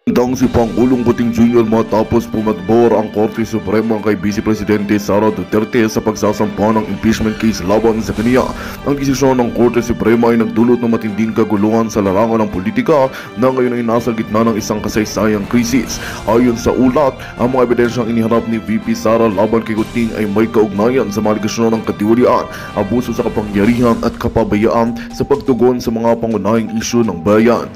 Dang si Pangulong Kuting Jr. matapos pumatbor ang Korte Suprema kay Vice Presidente Sara Duterte sa pagsasampa ng impeachment case laban sa kaniya. Ang desisyon ng Korte Suprema ay nagdulot ng matinding kaguluhan sa larangan ng politika na ngayon ay nasa gitna ng isang kasaysayang krisis. Ayon sa ulat, ang mga ebidensyang iniharap ni VP Sara laban kay Kuting ay may kaugnayan sa maligasyon ng katiwalian, abuso sa kapangyarihan at kapabayaan sa pagtugon sa mga pangunahing isyu ng bayan.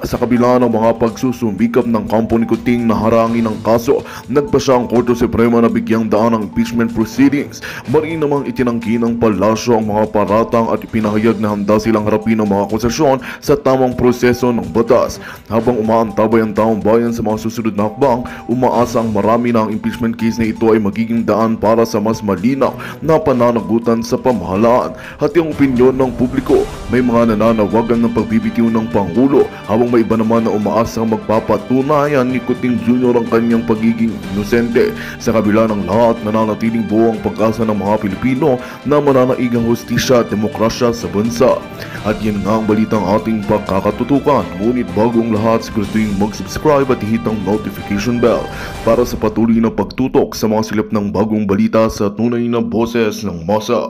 Sa kabila ng mga pagsusumbikap ng kampo ni Kuting na harangin ang kaso, nagpasya ang Korte Suprema na bigyang daan ang impeachment proceedings. Marin namang itinanggi ng palasyo ang mga paratang at ipinahayag na handa silang harapin ang mga akusasyon sa tamang proseso ng batas. Habang umaantabay ang taong bayan sa mga susunod na hakbang, umaasa ang marami na ang impeachment case na ito ay magiging daan para sa mas malinaw na pananagutan sa pamahalaan. Hati ang opinyon ng publiko, may mga nananawagan ng pagbibitiw ng Pangulo, habang may iba naman na umaasang magpapatunayan ni Kuting Jr. ang kanyang pagiging inosente. Sa kabila ng lahat, nananatiling buo ang pag-asa ng mga Pilipino na mananaigang hustisya at demokrasya sa bansa. At yan nga ang balitang ating pagkakatutukan. Ngunit bago ang lahat, siguraduhin mag-subscribe at hit ang notification bell para sa patuloy na pagtutok sa mga silip ng bagong balita sa tunay na boses ng masa.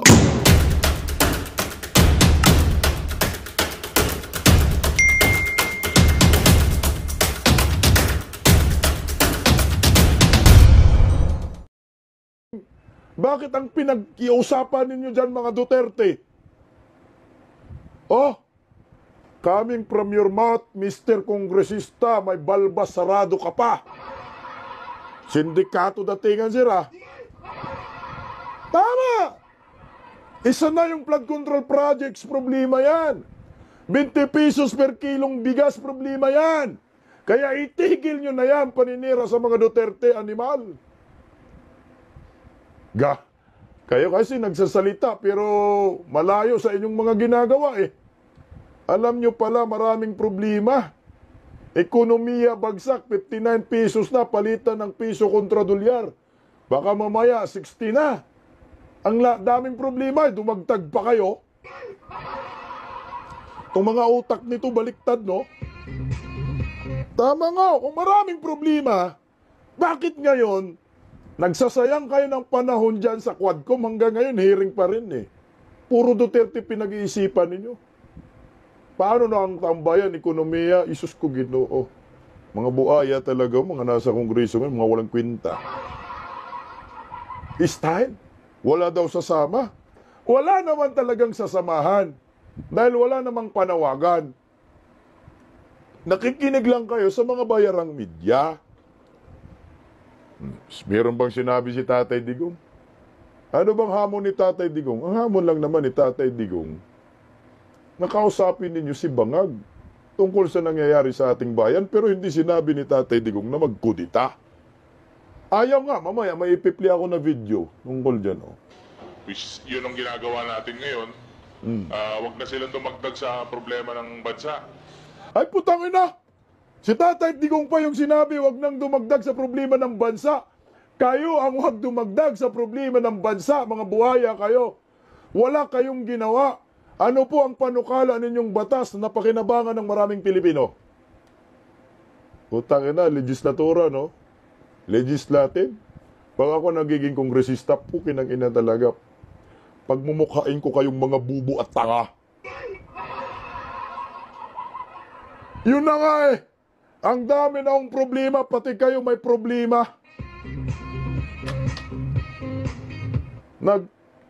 Bakit ang pinag-iusapan ninyo dyan mga Duterte? Oh, coming from your mouth, Mr. Kongresista, may balbas sarado ka pa. Sindikato datingan sila. Tama! Isa na yung flood control projects, problema yan. 20 pesos per kilong bigas, problema yan. Kaya itigil nyo na yan, paninira sa mga Duterte animal. Kayo kasi nagsasalita pero malayo sa inyong mga ginagawa eh. Alam nyo pala maraming problema. Ekonomiya bagsak, 59 pesos na palitan ng piso kontra dolyar. Baka mamaya 60 na. Ang daming problema, dumagtag pa kayo. Itong mga utak nito baliktad, no? Tama nga, kung maraming problema, bakit ngayon nagsasayang kayo ng panahon dyan sa Quadcom? Hanggang ngayon, hearing pa rin eh. Puro Duterte pinag-iisipan ninyo. Paano na ang tambayan, ekonomiya, isus ko Ginoo. Mga buaya talaga, mga nasa kongreso ngayon, mga walang kwenta. Style, wala daw sasama. Wala naman talagang sasamahan. Dahil wala namang panawagan. Nakikinig lang kayo sa mga bayarang media. Meron bang sinabi si Tatay Digong? Ano bang hamon ni Tatay Digong? Ang hamon lang naman ni Tatay Digong, nakausapin ninyo si Bangag tungkol sa nangyayari sa ating bayan, pero hindi sinabi ni Tatay Digong na magkudita. Ayaw nga, mamaya may ipipli ako na video tungkol dyan. Oh. Which yun ang ginagawa natin ngayon. Wag na silang dumagdag sa problema ng bansa. Ay putang ina! Si Tatay Digong pa yung sinabi, wag nang dumagdag sa problema ng bansa. Kayo ang wag dumagdag sa problema ng bansa, mga buhaya kayo. Wala kayong ginawa. Ano po ang panukala ninyong batas na pakinabangan ng maraming Pilipino? Putang ina, legislatura, no? Legislative? Pag ako nagiging kongresista, pukin ang ina talaga. Pagmumukhain ko kayong mga bubo at tanga. Yun na nga eh. Ang dami na akong problema, pati kayo may problema.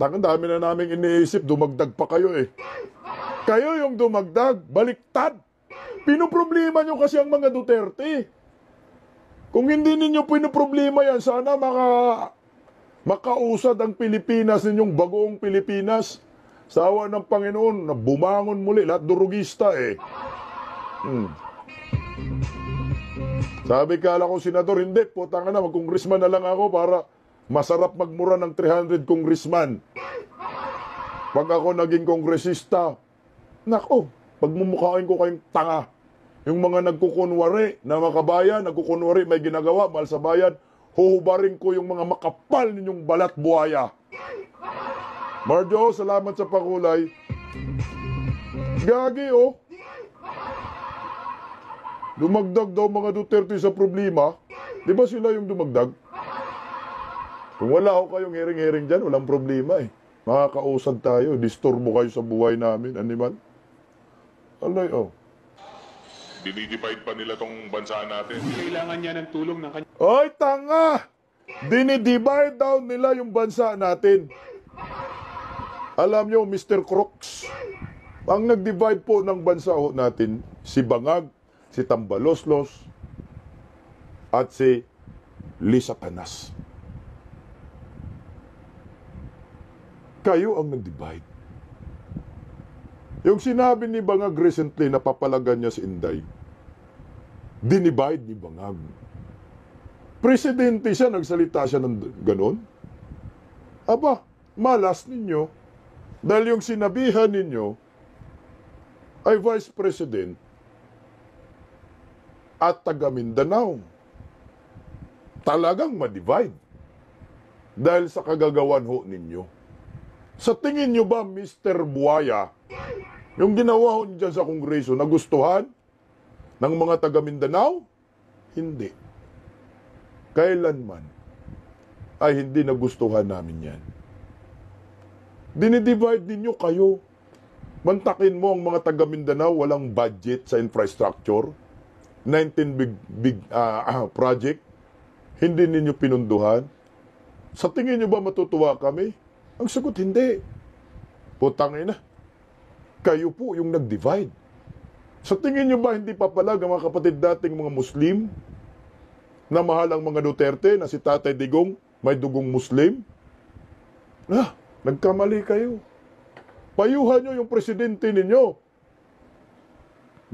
Ang dami na namin iniisip, dumagdag pa kayo eh. Kayo yung dumagdag, baliktad. Pinoproblema nyo kasi ang mga Duterte. Kung hindi ninyo pinoproblema yan, sana makausad ang Pilipinas, ninyong bagoong Pilipinas. Sa awa ng Panginoon, na bumangon muli, lahat durugista eh. Sabi kala ko senador, hindi, putang na, mag-congressman na lang ako para masarap magmura ng 300 congressman. Pag ako naging kongresista, nako, pagmumukhain ko kayong tanga. Yung mga nagkukunwari na makabayan, nagkukunwari may ginagawa, mahal sa bayan, huhubarin ko yung mga makapal ninyong balat buhaya. Marjo, salamat sa pakulay. Gagi, oh. Dumagdag daw mga Duterte sa problema. Di ba sila yung dumagdag? Kung wala ako kayong hering-hering dyan, walang problema eh. Makakausad tayo, disturbo kayo sa buhay namin, animal. Alay, oh. Dinidivide pa nila tong bansa natin. Kailangan niya ng tulong ng kanya. Ay, tanga! Dinidivide down nila yung bansa natin. Alam nyo, Mr. Crooks, ang nag-divide po ng bansa natin, si Bangag, si Tambaloslos, at si Lisa Tanas. Kayo ang nag-divide. Yung sinabi ni Bangag recently na papalagan niya si Inday, dinivide ni Bangag. Presidente siya, nagsalita siya ng ganon. Aba, malas ninyo. Dahil yung sinabihan ninyo ay Vice President at taga Mindanao. Talagang ma-divide. Dahil sa kagagawan ho ninyo. Sa tingin nyo ba, Mr. Buaya, yung ginawa ho dyan sa Kongreso, nagustuhan ng mga taga Mindanao? Hindi. Kailanman ay hindi nagustuhan namin yan. Dinidivide ninyo kayo. Mantakin mo ang mga taga Mindanao, walang budget sa infrastructure, 19 big project, hindi ninyo pinunduhan. Sa tingin nyo ba matutuwa kami? Ang sagot, hindi. Putang ina. Kayo po yung nag-divide. Sa tingin nyo ba hindi papalag ang mga kapatid dating mga Muslim na mahal ang mga Duterte na si Tatay Digong may dugong Muslim? Nagkamali kayo. Payuhan nyo yung presidente ninyo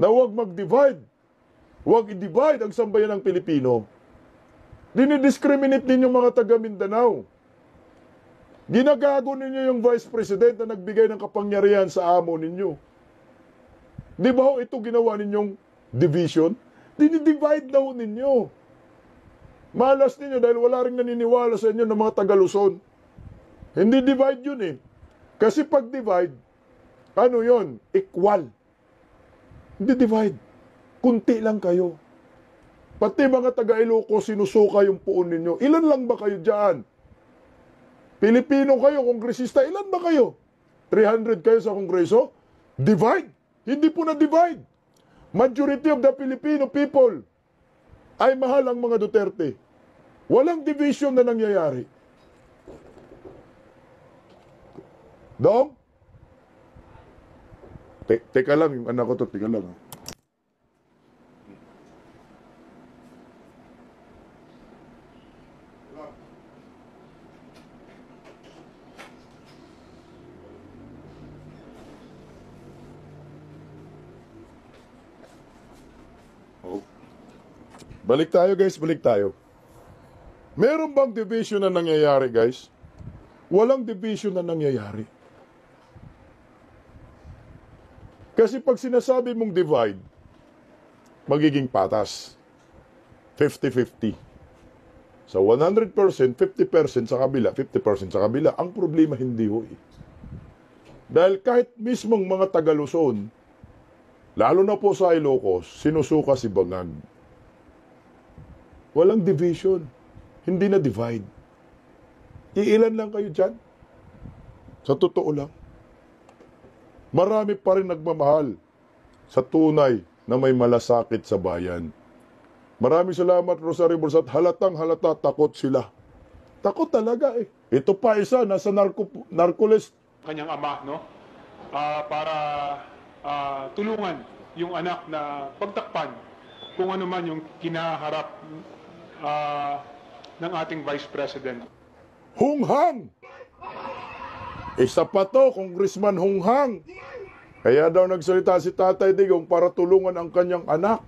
na huwag mag-divide. Huwag i-divide ang sambayan ng Pilipino. Dinidiscriminate ninyo mga taga Mindanao. Ginagago ninyo yung Vice President na nagbigay ng kapangyarihan sa amo ninyo. Di ba ho ito ginawa ninyong division? Dinidivide na ho ninyo. Malas ninyo dahil wala rin naniniwala sa inyo ng mga taga-Luzon. Hindi divide yun eh. Kasi pag divide, ano yun? Equal. Hindi divide. Kunti lang kayo. Pati mga taga-Ilocos, sinusuka yung puon ninyo. Ilan lang ba kayo dyan? Pilipino kayo, kongresista, ilan ba kayo? 300 kayo sa kongreso? Divide. Hindi po na-divide. Majority of the Filipino people ay mahal ang mga Duterte. Walang division na nangyayari. Dong? Teka lang, yung anak ko to, teka lang. Balik tayo guys, balik tayo. Meron bang division na nangyayari guys? Walang division na nangyayari. Kasi pag sinasabi mong divide, magiging patas. 50-50. So 100%, 50% sa kabila, 50% sa kabila. Ang problema hindi ho eh. Dahil kahit mismong mga taga-Luzon, lalo na po sa Ilocos, sinusuka si Bangag. Walang division. Hindi na divide. Iilan lang kayo dyan. Sa totoo lang. Marami pa rin nagmamahal sa tunay na may malasakit sa bayan. Maraming salamat, Rosario Borsat. Halatang halata, takot sila. Takot talaga eh. Ito pa isa, nasa narcolist. Kanyang ama, no? Para tulungan yung anak na pagtakpan kung ano man yung kinaharap ng ating Vice President. Hunghang! Isa pa to, Congressman Hunghang. Kaya daw nagsalita si Tatay Digong para tulungan ang kanyang anak.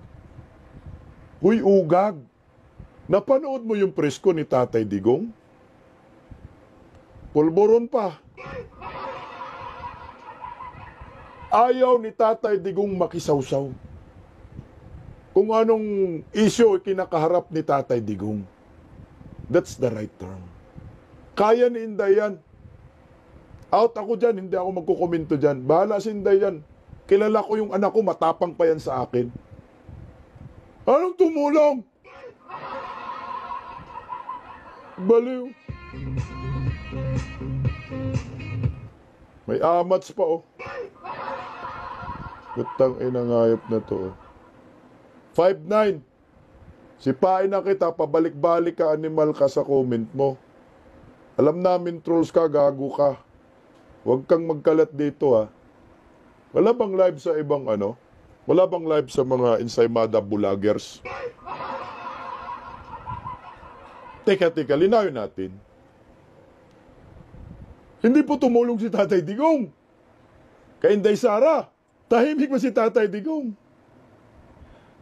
Uy, ugag. Napanood mo yung presko ni Tatay Digong? Pulburon pa. Ayaw ni Tatay Digong makisawsaw. Kung anong issue kinakaharap ni Tatay Digong. That's the right term. Kaya ni Inday yan. Out ako dyan, hindi ako magkukomento dyan. Bahala si Inday yan. Kilala ko yung anak ko, matapang pa yan sa akin. Anong tumulong? Baliw. May amats pa, oh. Gutang inangayop na to, oh. 5'9". Sipain na kita, pabalik-balik ka, animal ka sa comment mo. Alam namin, trolls ka, gago ka. Huwag kang magkalat dito, ha. Wala bang live sa ibang ano? Wala bang live sa mga Ensaymada vloggers? Teka, linawin natin. Hindi po tumulong si Tatay Digong. Kay Inday Sara, tahimik ba si Tatay Digong?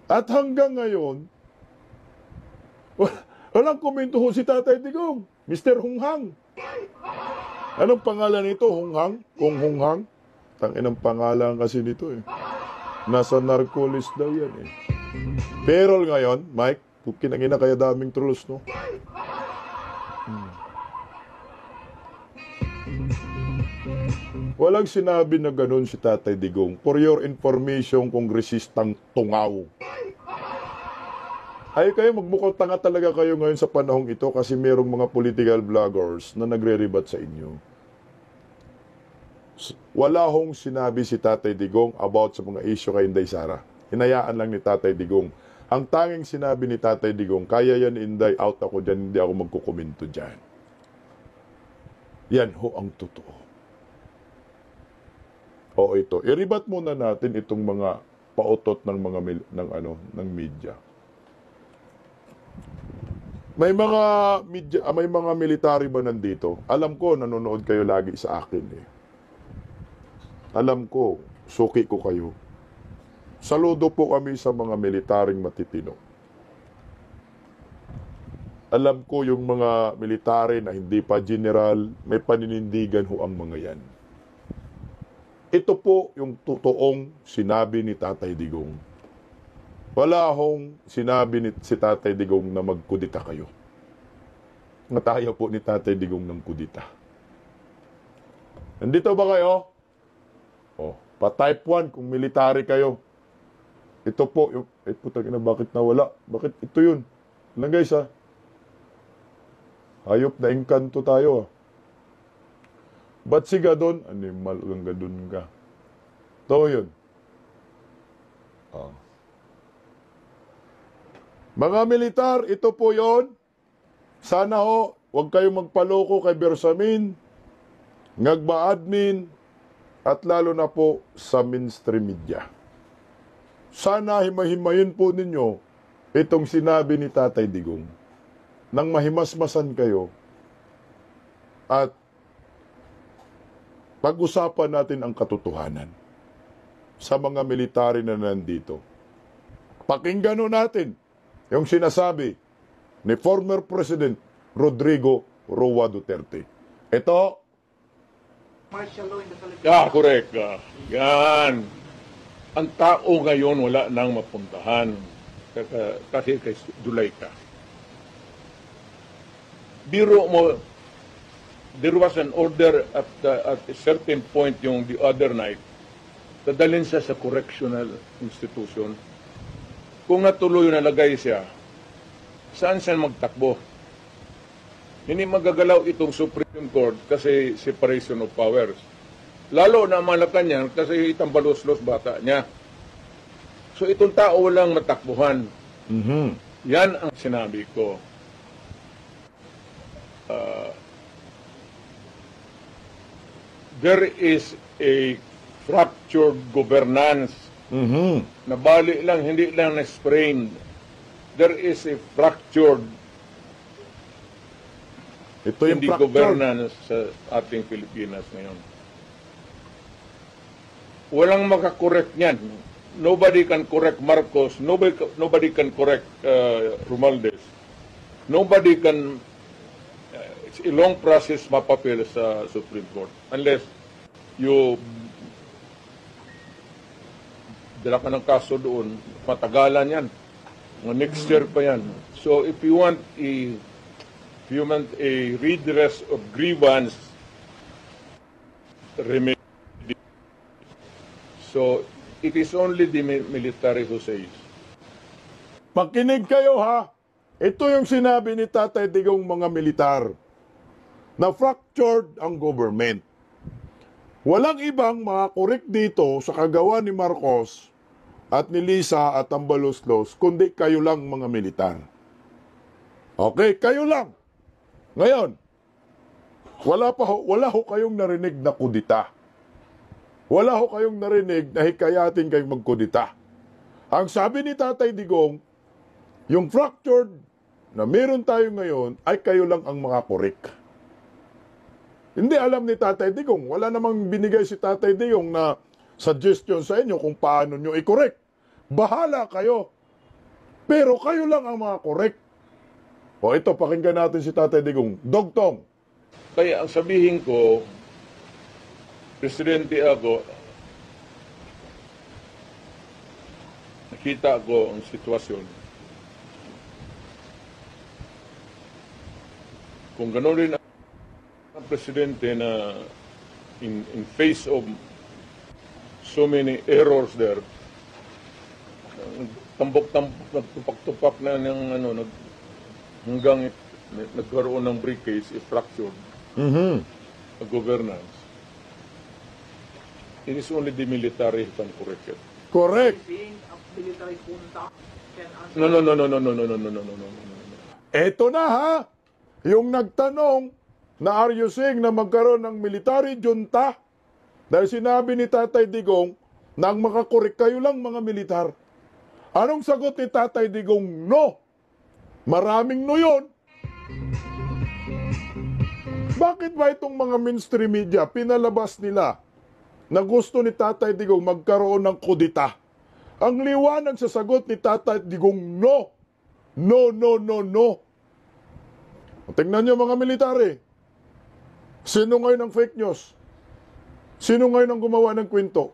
At hanggang ngayon, walang komento ho si Tatay Digong. Mr. Hunghang. Anong pangalan nito? Hunghang? Kung Hunghang? Tangin ang pangalan kasi nito, eh. Nasa narcolis daw yan, eh. Pero ngayon, Mike, kinangina kaya daming trolls, no? Walang sinabi na ganun si Tatay Digong. For your information, kongresistang tungaw. Ay kayo, magbukod tanga talaga kayo ngayon sa panahong ito kasi merong mga political vloggers na nagre-rebat sa inyo. Wala hong sinabi si Tatay Digong about sa mga issue kay Inday Sara. Hinayaan lang ni Tatay Digong. Ang tanging sinabi ni Tatay Digong, kaya yan Inday, out ako dyan, hindi ako magkukomento dyan. Yan ho ang totoo. O ito, i-rebat muna natin itong mga pautot ng mga ng media. May mga military ba nandito? Alam ko nanonood kayo lagi sa akin, eh. Alam ko, suki ko kayo. Saludo po kami sa mga militaring matitino. Alam ko yung mga military na hindi pa general, may paninindigan ho ang mga yan. Ito po yung totoong sinabi ni Tatay Digong. Wala hong sinabi si Tatay Digong na magkudita kayo. Nataya po ni Tatay Digong ng kudita. Nandito ba kayo? Oh, pa-type 1 kung military kayo. Ito po, putang ina, bakit nawala? Bakit ito yun? Lang guys, ha? Hayop na engkanto tayo, ha? Ba't si Gadon? Animal ang Gadon ka. Ito yun. Oh. Mga militar, ito po yon. Sana ho, huwag kayong magpaloko kay Bersamin, Ngagba Admin, at lalo na po sa mainstream media. Sana himahimayin po ninyo itong sinabi ni Tatay Digong nang mahimasmasan kayo at pag-usapan natin ang katotohanan sa mga military na nandito. Pakinggan natin yung sinasabi ni former President Rodrigo Roa Duterte. Ito. Correct. Yan. Ang tao ngayon wala nang mapuntahan kasi kay July ka. Biro mo, there was an order at a certain point yung the other night, dadalhin siya sa correctional institution. Kung natuloy nalagay siya, saan siya magtakbo? Hindi magagalaw itong Supreme Court kasi separation of powers. Lalo na Malacanang kasi itambalos-los bata niya. So itong tao walang matakbuhan. Yan ang sinabi ko. There is a fractured governance. Nabali lang, hindi lang na-sprained. There is a fractured governance sa ating Pilipinas ngayon. Walang makakorek niyan. Nobody can correct Marcos. Nobody can correct Romualdez. Nobody can... it's a long process mapapil sa Supreme Court. Unless you dala ka ng kaso doon, matagalan yan. Next year pa yan. So if you want a redress of grievance remedy, so it is only the military who says. Makinig kayo ha. Ito yung sinabi ni Tatay Digong mga militar na fractured ang government. Walang ibang makakorek dito sa kagawa ni Marcos at ni Lisa at ang Baluslos, kundi kayo lang mga militar. Okay, kayo lang. Ngayon, wala ho kayong narinig na kudita. Wala ho kayong narinig na hikayatin kayong magkudita. Ang sabi ni Tatay Digong, yung fractured na meron tayo ngayon ay kayo lang ang makakorek. Hindi alam ni Tatay Digong. Wala namang binigay si Tatay Digong na suggestion sa inyo kung paano nyo i-correct. Bahala kayo. Pero kayo lang ang makakorek. O ito, pakinggan natin si Tatay Digong. Dogtong. Kaya ang sabihin ko, Presidente ako, nakita ko ang sitwasyon. Kung gano'n rin ang Presidente na in face of so many errors there, tambok-tambok, nagtupak-tupak na ng hanggang nagkaroon ng breakage, fractured governance. It is only the military who can correct it. Correct. No. Eto na ha. Yung nagtanong na are you saying na magkaroon ng military junta? Dahil sinabi ni Tatay Digong na ang makakorek kayo lang mga militar. Anong sagot ni Tatay Digong? No. Maraming no yun. Bakit ba itong mga mainstream media pinalabas nila na gusto ni Tatay Digong magkaroon ng kudita? Ang liwanag sa sagot ni Tatay Digong, no. No. Tingnan nyo mga military. Sino ngayon ang fake news? Sino ngayon ang gumawa ng kwento?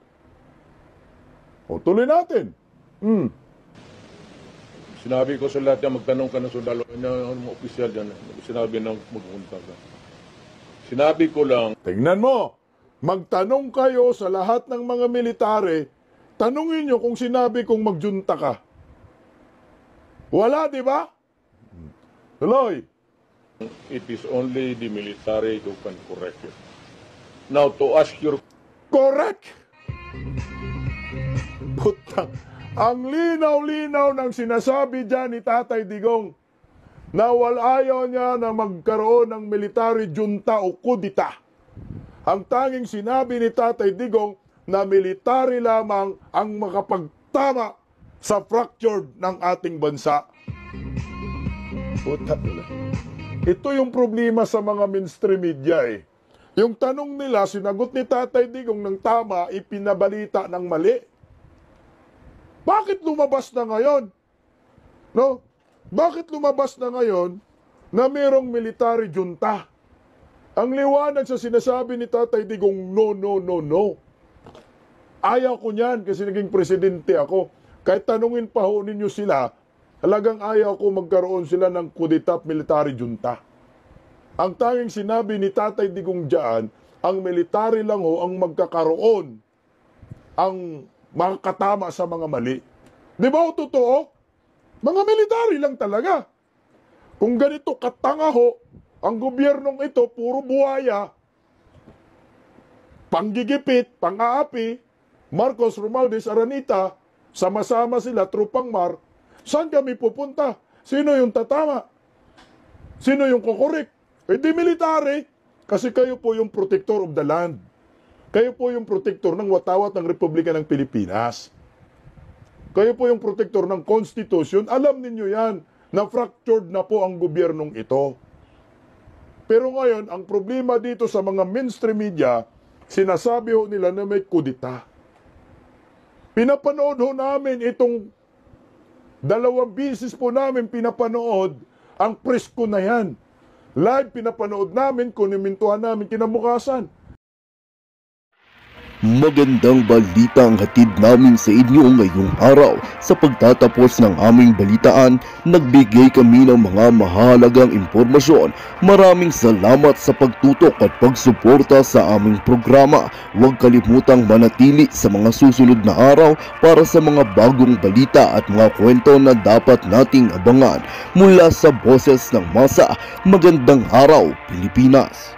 O tuloy natin. Sinabi ko sa lahat na magtanong ka ng sundalo, mga opisyal dyan, sinabi na magpunta ka. Sinabi ko lang, Tingnan mo, magtanong kayo sa lahat ng mga military, tanungin nyo kung sinabi kong magjunta ka. Wala, di ba? Tuloy. it is only the military who can correct it. Now, to ask your Correct! Putang, ang linaw-linaw ng sinasabi dyan ni Tatay Digong na ayaw niya na magkaroon ng military junta o kudita. Ang tanging sinabi ni Tatay Digong na military lamang ang makapagtama sa fractured ng ating bansa. Putang ina. Ito yung problema sa mga mainstream media eh. Yung tanong nila, sinagot ni Tatay Digong ng tama, ipinabalita ng mali. Bakit lumabas na ngayon? No? Bakit lumabas na ngayon na mayroong military junta? Ang liwanag sa sinasabi ni Tatay Digong, no. Ayaw ko niyan kasi naging presidente ako. Kahit tanungin pa ho ninyo sila, halagang ayaw ko magkaroon sila ng kudita military junta. Ang tanging sinabi ni Tatay Digong dyan, ang military lang ho ang magkakaroon, ang makakatama sa mga mali. Di ba o totoo? Mga military lang talaga. Kung ganito katanga ho, ang gobyernong ito, puro buhaya, panggigipit, pang-aapi, Marcos, Romualdez, Aranita, sama-sama sila, trupang Mar, saan kami pupunta? Sino yung tatama? Sino yung kukurik? Eh di military, kasi kayo po yung protector of the land. Kayo po yung protector ng watawat ng Republika ng Pilipinas. Kayo po yung protector ng Constitution. Alam ninyo yan, na fractured na po ang gobyernong ito. Pero ngayon, ang problema dito sa mga mainstream media, sinasabi ho nila na may kudita. Pinapanood ho namin itong 2 bisis po namin pinapanood ang presko na yan. Live pinapanood namin, kunimintuhan namin kinabukasan. Magandang balita ang hatid namin sa inyo ngayong araw. Sa pagtatapos ng aming balitaan, nagbigay kami ng mga mahalagang impormasyon. Maraming salamat sa pagtutok at pagsuporta sa aming programa. Huwag kalimutang manatili sa mga susunod na araw para sa mga bagong balita at mga kwento na dapat nating abangan. Mula sa Boses ng Masa, magandang araw Pilipinas!